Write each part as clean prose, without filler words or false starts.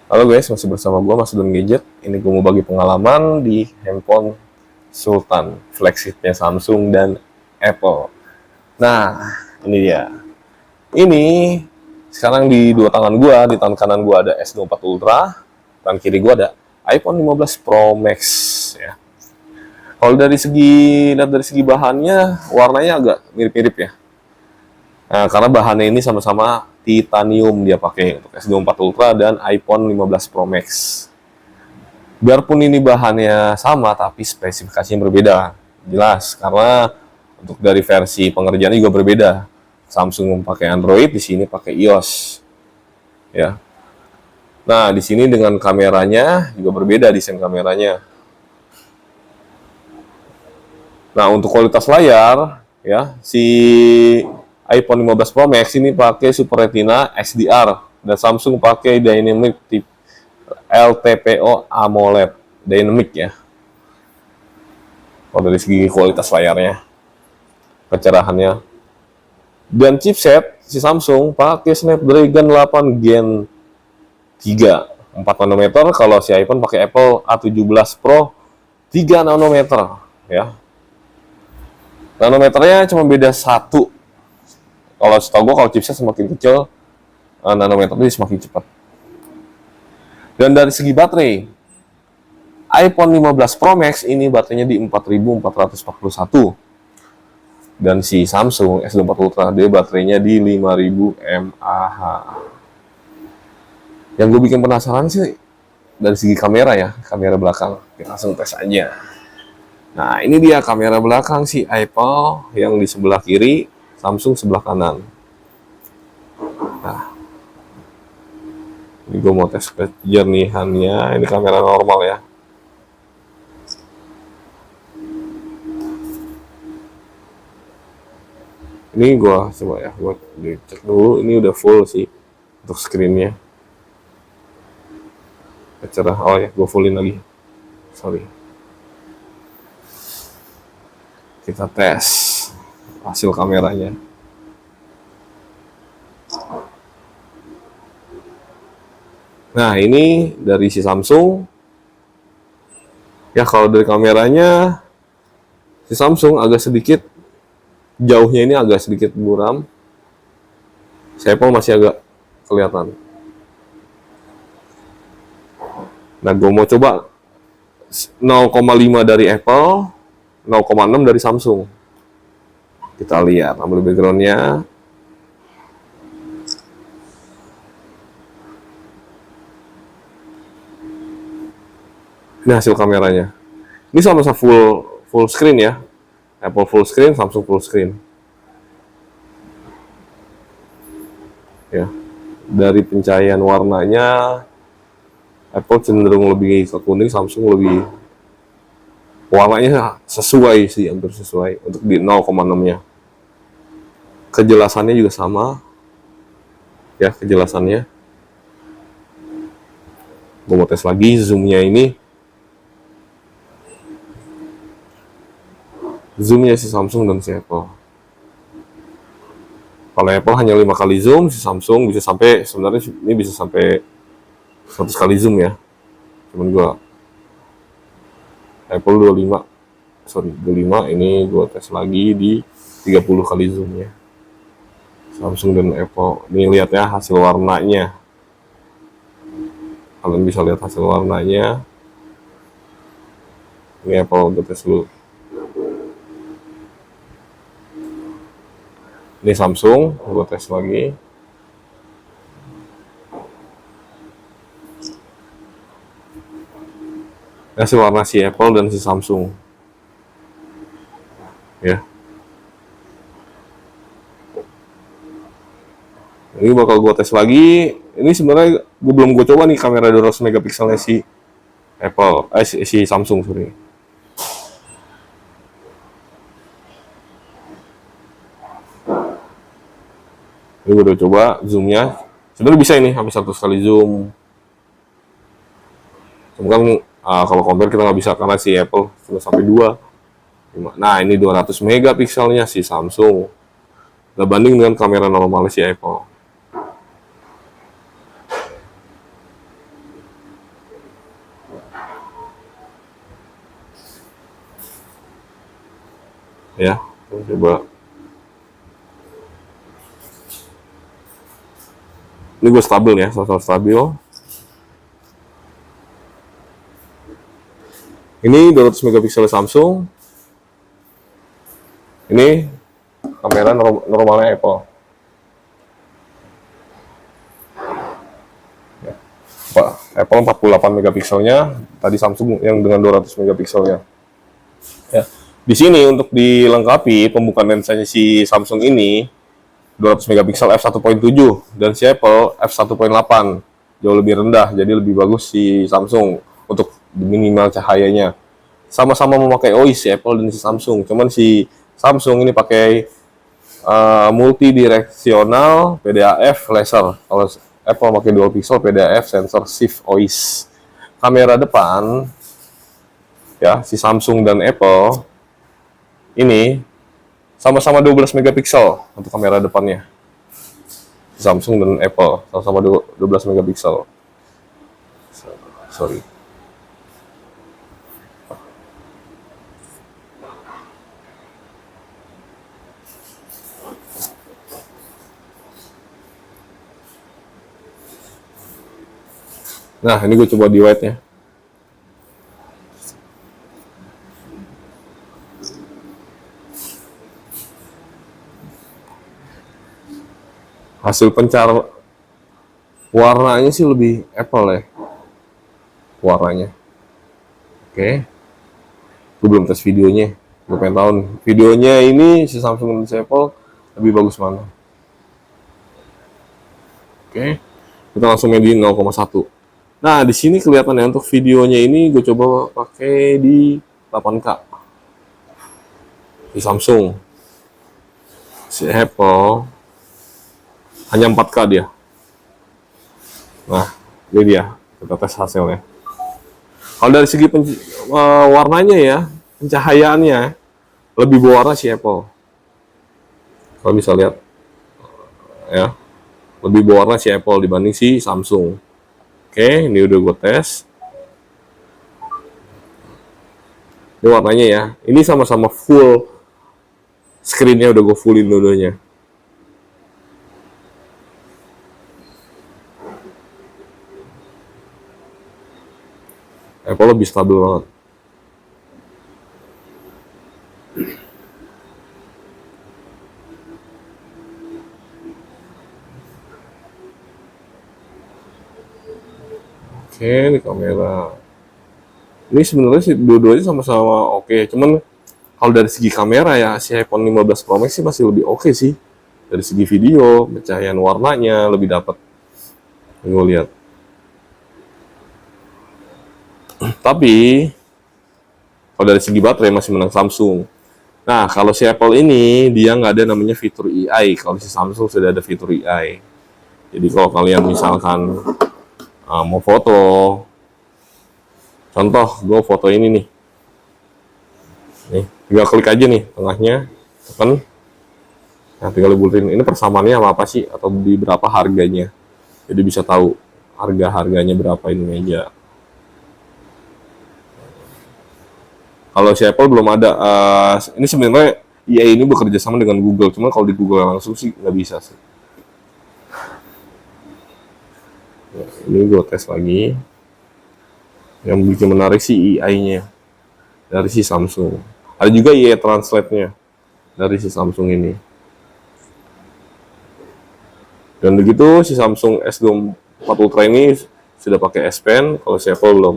Halo guys, masih bersama gue Mas Don Gadget. Ini gue mau bagi pengalaman di handphone Sultan, flagshipnya Samsung dan Apple. Nah, ini dia. Ini sekarang di dua tangan gue, di tangan kanan gue ada S24 Ultra, tangan kiri gue ada iPhone 15 Pro Max. Ya. Kalau dari segi bahannya, warnanya agak mirip-mirip ya. Nah, karena bahannya ini sama-sama titanium dia pakai untuk S24 Ultra dan iPhone 15 Pro Max. Biarpun ini bahannya sama, tapi spesifikasinya berbeda. Jelas, karena untuk dari versi pengerjaan juga berbeda. Samsung pakai Android, di sini pakai iOS. Ya. Nah, di sini dengan kameranya juga berbeda desain kameranya. Nah, untuk kualitas layar, ya, si iPhone 15 Pro Max ini pakai Super Retina XDR dan Samsung pakai Dynamic LTPO AMOLED Dynamic ya. Kalau dari segi kualitas layarnya, kecerahannya. Dan chipset si Samsung pakai Snapdragon 8 Gen 3 4 nanometer, kalau si iPhone pakai Apple A17 Pro 3 nanometer ya. Nanometernya cuma beda 1. Kalau setahu gue kalau chipset semakin kecil, nanometernya semakin cepat. Dan dari segi baterai, iPhone 15 Pro Max ini baterainya di 4441. Dan si Samsung S24 Ultra dia baterainya di 5000 mAh. Yang gue bikin penasaran sih dari segi kamera ya, kamera belakang. Kita langsung tes aja. Nah, ini dia kamera belakang si Apple yang di sebelah kiri, Samsung sebelah kanan. Nah, ini gue mau tes kejernihannya. Ini kamera normal ya. Ini gue coba ya, gue cek dulu. Ini udah full sih untuk screennya. Cerah. Oh ya, gue fullin lagi. Sorry. Kita tes hasil kameranya. Nah, ini dari si Samsung. Ya, kalau dari kameranya si Samsung agak sedikit jauhnya ini agak sedikit buram. Si Apple masih agak kelihatan. Nah, gue mau coba 0,5 dari Apple, 0,6 dari Samsung. Kita lihat, ambil backgroundnya. Ini hasil kameranya. Ini sama-sama full screen ya. Apple full screen, Samsung full screen. Ya. Dari pencahayaan warnanya, Apple cenderung lebih ke kuning, Samsung lebih warnanya sesuai sih, hampir sesuai untuk di 0,6-nya. Kejelasannya juga sama. Ya, kejelasannya. Gue mau tes lagi zoomnya ini. Zoomnya si Samsung dan si Apple. Kalau Apple hanya 5 kali zoom, si Samsung bisa sampai, sebenarnya ini bisa sampai 100 kali zoom ya. Cuman gua Apple 25, ini gua tes lagi di 30 kali zoomnya. Samsung dan Apple. Ini lihat ya hasil warnanya. Kalian bisa lihat hasil warnanya. Ini Apple udah tes dulu. Ini Samsung, gue tes lagi. Ini hasil warna si Apple dan si Samsung. Ya. Ini bakal gue tes lagi. Ini sebenarnya gue belum coba nih kamera 200 megapikselnya si Apple, si Samsung sorry. Ini gue udah coba zoomnya. Sebenarnya bisa ini habis 100 kali zoom. Cuma kan kalau compare kita nggak bisa karena si Apple sudah sampai 2. Nah, ini 200 megapikselnya si Samsung. Gak banding dengan kamera normal si Apple. Ya, coba. Ini gue stabil ya, sama-sama stabil. Ini 200 megapiksel Samsung. Ini kamera normalnya Apple. Ya. Apple 48 megapikselnya, tadi Samsung yang dengan 200 megapikselnya. Ya. Di sini untuk dilengkapi pembukaan lensanya si Samsung ini 200 megapiksel f1.7 dan si Apple f1.8, jauh lebih rendah, jadi lebih bagus si Samsung untuk minimal cahayanya. Sama-sama memakai OIS si Apple dan si Samsung, cuman si Samsung ini pakai multidireksional PDAF laser, kalau Apple pakai dual pixel PDAF sensor shift OIS. Kamera depan ya si Samsung dan Apple ini sama-sama 12 megapiksel untuk kamera depannya. Samsung dan Apple sama-sama 12 megapiksel. Sorry. Nah, ini gue coba di wide-nya. Hasil pencar warnanya sih lebih Apple ya. Warnanya. Oke. Gue belum tes videonya. Gue pengen tahu nih. Videonya ini si Samsung dan si Apple lebih bagus mana. Oke. Kita langsung main di 0,1. Nah, di sini kelihatan ya untuk videonya ini gue coba pakai di 8K. Di Samsung. Si Apple hanya 4K dia. Nah, ini dia. Kita tes hasilnya. Kalau dari segi warnanya ya, pencahayaannya lebih berwarna si Apple. Kalau bisa lihat ya, lebih berwarna si Apple dibanding si Samsung. Oke, ini udah gue tes. Ini warnanya ya. Ini sama-sama full screen-nya udah gue fullin dua-duanya. Apple lebih stabil banget. Oke, ini kamera. Ini sebenarnya sih dua-duanya sama-sama oke. Cuman kalau dari segi kamera ya, si iPhone 15 Pro Max sih masih lebih oke sih. Dari segi video, pencahayaan warnanya lebih dapat. Gue lihat. Tapi kalau dari segi baterai masih menang Samsung. Nah, kalau si Apple ini dia nggak ada namanya fitur AI. Kalau si Samsung sudah ada fitur AI. Jadi kalau kalian misalkan mau foto, contoh gue foto ini nih, tinggal klik aja nih tengahnya, tekan, nah tinggal libutin ini persamaannya apa sih atau di berapa harganya, jadi bisa tahu harganya berapa ini meja. Kalau si Apple belum ada, ini sebenarnya EA ini bekerja sama dengan Google, cuman kalau di Google langsung sih nggak bisa sih. Nah, ini gue tes lagi. Yang bikin menarik sih AI-nya dari si Samsung. Ada juga AI Translate-nya dari si Samsung ini. Dan begitu si Samsung S24 Ultra ini sudah pakai S Pen, kalau si Apple belum.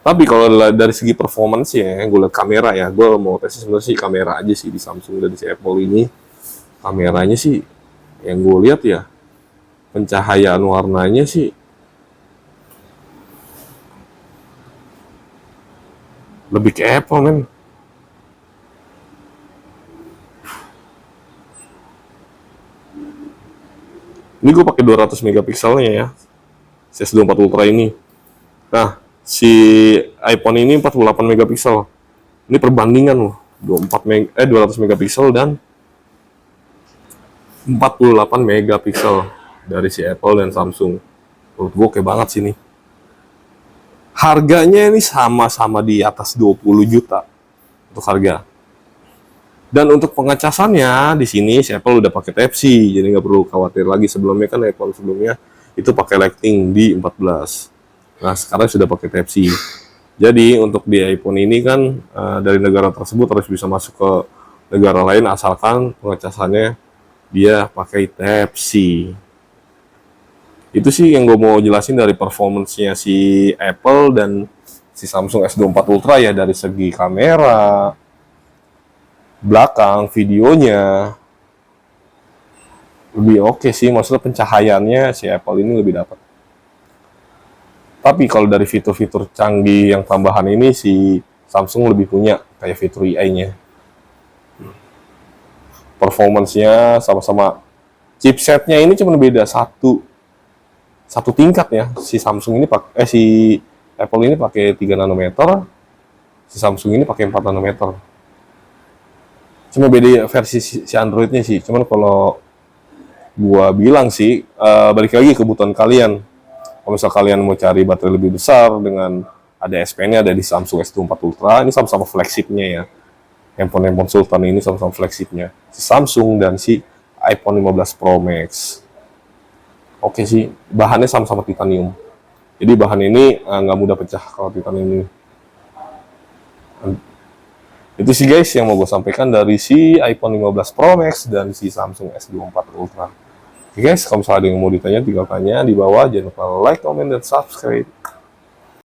Tapi kalau dari segi performance ya, gue lihat kamera ya, gue mau tes sebenarnya sih kamera aja sih di Samsung dan si Apple ini. Kameranya sih yang gue lihat ya, pencahayaan warnanya sih lebih ke Apple, men. Ini gue pakai 200 megapikselnya ya, S24 Ultra ini. Nah, si iPhone ini 48 megapiksel. Ini perbandingan loh, 200 megapiksel dan 48 megapiksel dari si Apple dan Samsung. Menurut gue oke banget sih nih. Harganya ini sama-sama di atas 20 juta untuk harga. Dan untuk pengecasannya di sini si Apple udah pakai Type-C, jadi nggak perlu khawatir lagi. Sebelumnya kan iPhone sebelumnya itu pakai Lightning di 14. Nah sekarang sudah pakai Type-C. Jadi untuk di iPhone ini kan dari negara tersebut harus bisa masuk ke negara lain asalkan pengecasannya dia pakai Type-C. Itu sih yang gue mau jelasin dari performance-nya si Apple dan si Samsung S24 Ultra ya, dari segi kamera, belakang, videonya lebih oke sih, maksudnya pencahayaannya si Apple ini lebih dapat. Tapi kalau dari fitur-fitur canggih yang tambahan ini si Samsung lebih punya, kayak fitur AI-nya. Performance-nya sama-sama, chipsetnya ini cuma beda satu tingkat ya. Si Samsung ini si Apple ini pakai 3 nanometer, si Samsung ini pakai 4 nanometer. Cuma beda versi si Android-nya sih. Cuman kalau gua bilang sih, balik lagi kebutuhan kalian. Kalau misal kalian mau cari baterai lebih besar dengan ada S Pen-nya, ada di Samsung S24 Ultra, ini sama-sama flagship-nya ya. Handphone Sultan ini sama-sama flagship-nya. Si Samsung dan si iPhone 15 Pro Max. Oke sih, bahannya sama-sama titanium. Jadi bahan ini nggak mudah pecah kalau titanium ini. Itu sih guys yang mau gue sampaikan dari si iPhone 15 Pro Max dan si Samsung S24 Ultra. Oke guys, kalau misalnya ada yang mau ditanya, tinggal tanya di bawah. Jangan lupa like, comment, dan subscribe.